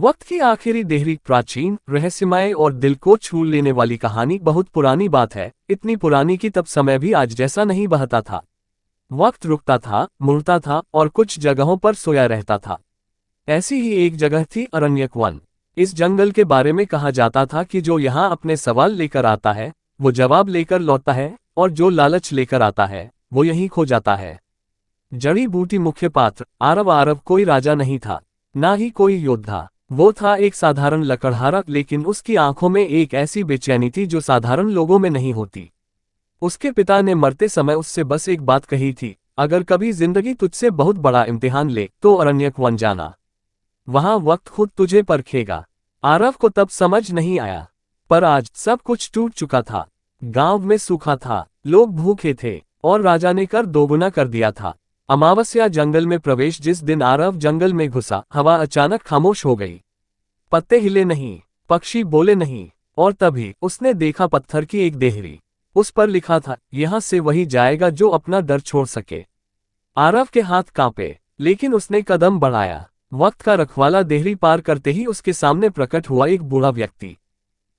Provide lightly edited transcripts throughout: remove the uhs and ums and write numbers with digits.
वक्त की आखिरी देहरी प्राचीन रहस्यमय और दिल को छू लेने वाली कहानी बहुत पुरानी बात है, इतनी पुरानी कि तब समय भी आज जैसा नहीं बहता था। वक्त रुकता था, मुड़ता था और कुछ जगहों पर सोया रहता था। ऐसी ही एक जगह थी अरण्यक वन। इस जंगल के बारे में कहा जाता था कि जो यहाँ अपने सवाल लेकर आता है वो जवाब लेकर लौटता है, और जो लालच लेकर आता है वो यहीं खो जाता है। जड़ी बूटी मुख्य पात्र आरव। आरव कोई राजा नहीं था, ना ही कोई योद्धा। वो था एक साधारण लकड़हारा, लेकिन उसकी आंखों में एक ऐसी बेचैनी थी जो साधारण लोगों में नहीं होती। उसके पिता ने मरते समय उससे बस एक बात कही थी, अगर कभी जिंदगी तुझसे बहुत बड़ा इम्तिहान ले तो अरण्यक वन जाना। वहां वक्त खुद तुझे परखेगा। आरव को तब समझ नहीं आया, पर आज सब कुछ टूट चुका था। गांव में सूखा था, लोग भूखे थे, और राजा ने कर दोगुना कर दिया था। अमावस्या जंगल में प्रवेश। जिस दिन आरव जंगल में घुसा, हवा अचानक खामोश हो गई। पत्ते हिले नहीं, पक्षी बोले नहीं, और तभी उसने देखा पत्थर की एक देहरी। उस पर लिखा था, यहां से वही जाएगा जो अपना डर छोड़ सके। आरव के हाथ कांपे, लेकिन उसने कदम बढ़ाया। वक्त का रखवाला देहरी पार करते ही उसके सामने प्रकट हुआ एक बूढ़ा व्यक्ति।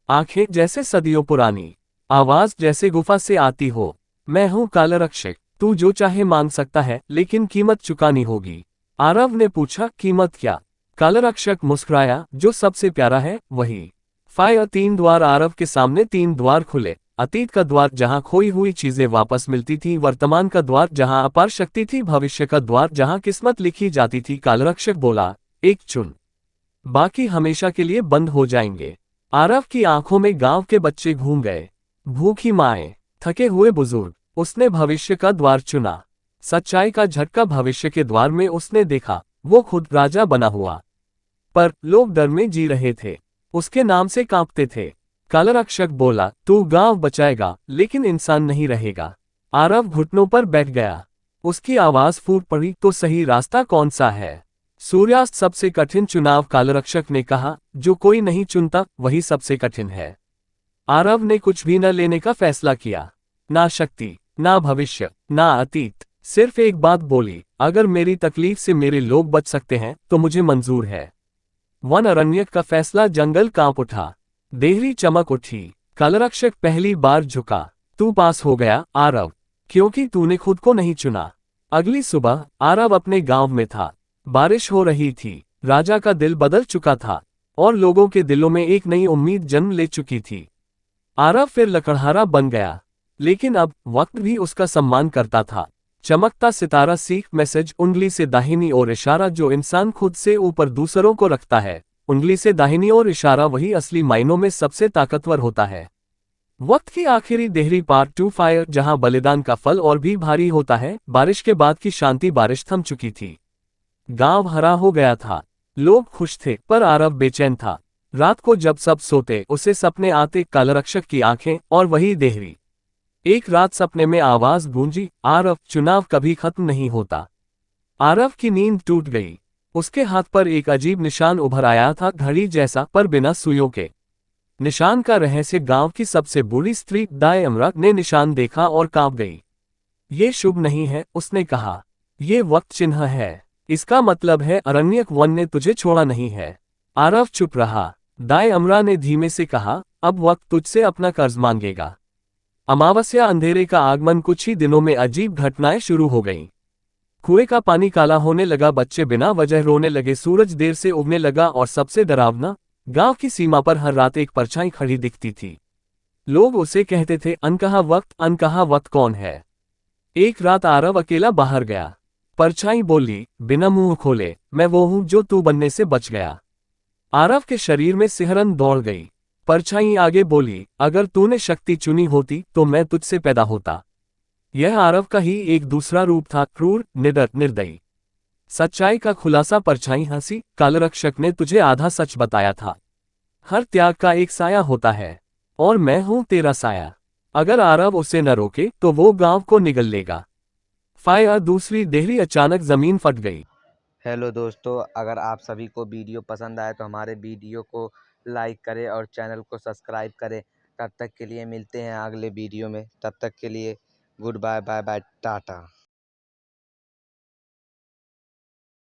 आंखें जैसे सदियों पुरानी, आवाज जैसे गुफा से आती हो। मैं हूं कालरक्षक, तू जो चाहे मांग सकता है, लेकिन कीमत चुकानी होगी। आरव ने पूछा, कीमत क्या? कालरक्षक मुस्कुराया, जो सबसे प्यारा है वही। फायर 3 द्वार। आरव के सामने 3 द्वार खुले। अतीत का द्वार जहां खोई हुई चीजें वापस मिलती थी, वर्तमान का द्वार जहां अपार शक्ति थी, भविष्य का द्वार जहां किस्मत लिखी जाती थी। कालरक्षक बोला, एक चुन, बाकी हमेशा के लिए बंद हो जाएंगे। आरव की आंखों में गांव के बच्चे घूम गए, भूखी माएं, थके हुए बुजुर्ग। उसने भविष्य का द्वार चुना। सच्चाई का झटका। भविष्य के द्वार में उसने देखा, वो खुद राजा बना हुआ, पर लोग डर में जी रहे थे, उसके नाम से कांपते थे। कालरक्षक बोला, तू गांव बचाएगा, लेकिन इंसान नहीं रहेगा। आरव घुटनों पर बैठ गया। उसकी आवाज फूट पड़ी, तो सही रास्ता कौन सा है? सूर्यास्त सबसे कठिन चुनाव। कालरक्षक ने कहा, जो कोई नहीं चुनता वही सबसे कठिन है। आरव ने कुछ भी न लेने का फैसला किया, ना शक्ति, ना भविष्य, ना अतीत। सिर्फ एक बात बोली, अगर मेरी तकलीफ से मेरे लोग बच सकते हैं तो मुझे मंजूर है। वन अरण्यक का फैसला। जंगल कांप उठा, देहरी चमक उठी। कालरक्षक पहली बार झुका। तू पास हो गया आरव, क्योंकि तूने खुद को नहीं चुना। अगली सुबह आरव अपने गांव में था। बारिश हो रही थी, राजा का दिल बदल चुका था, और लोगों के दिलों में एक नई उम्मीद जन्म ले चुकी थी। आरव फिर लकड़हारा बन गया, लेकिन अब वक्त भी उसका सम्मान करता था। चमकता सितारा। सीख मैसेज। उंगली से दाहिनी ओर इशारा। जो इंसान खुद से ऊपर दूसरों को रखता है, उंगली से दाहिनी ओर इशारा, वही असली मायनों में सबसे ताकतवर होता है। वक्त की आखिरी देहरी पार्ट 2। फायर। जहां बलिदान का फल और भी भारी होता है। बारिश के बाद की शांति। बारिश थम चुकी थी, गांव हरा हो गया था, लोग खुश थे, पर आरव बेचैन था। रात को जब सब सोते उसे सपने आते, कालरक्षक की आंखें और वही देहरी। एक रात सपने में आवाज गूंजी, आरव, चुनाव कभी खत्म नहीं होता। आरव की नींद टूट गई। उसके हाथ पर एक अजीब निशान उभर आया था, घड़ी जैसा, पर बिना सुइयों के। निशान का रहस्य। गांव की सबसे बूढ़ी स्त्री दाई अमरा ने निशान देखा और कांप गई। ये शुभ नहीं है, उसने कहा, ये वक्त चिन्ह है। इसका मतलब है अरण्यक वन ने तुझे छोड़ा नहीं है। आरव चुप रहा। दाई अमरा ने धीमे से कहा, अब वक्त तुझसे अपना कर्ज मांगेगा। अमावस्या। अंधेरे का आगमन। कुछ ही दिनों में अजीब घटनाएं शुरू हो गईं। कुएं का पानी काला होने लगा, बच्चे बिना वजह रोने लगे, सूरज देर से उगने लगा, और सबसे डरावना, गांव की सीमा पर हर रात एक परछाई खड़ी दिखती थी। लोग उसे कहते थे, अनकहा वक्त। अनकहा वक्त कौन है? एक रात आरव अकेला बाहर गया। परछाई बोली, बिना मुंह खोले, मैं वो हूं जो तू बनने से बच गया। आरव के शरीर में सिहरन दौड़ गई। परछाई आगे बोली, अगर तूने शक्ति चुनी होती तो मैं तुझसे पैदा होता। यह आरव का ही एक दूसरा रूप था, क्रूर, निडर, निर्दयी। सच्चाई का खुलासा। परछाई हंसी, कालरक्षक ने तुझे आधा सच बताया था। हर त्याग का एक साया होता है, और मैं हूं तेरा साया। अगर आरव उसे न रोके तो वो गांव को निगल लेगा। फायर। दूसरी देहरी। अचानक जमीन फट गई। हेलो दोस्तों, अगर आप सभी को वीडियो पसंद आए तो हमारे वीडियो को लाइक करें और चैनल को सब्सक्राइब करें। तब तक के लिए मिलते हैं अगले वीडियो में। तब तक के लिए goodbye, bye bye, Tata.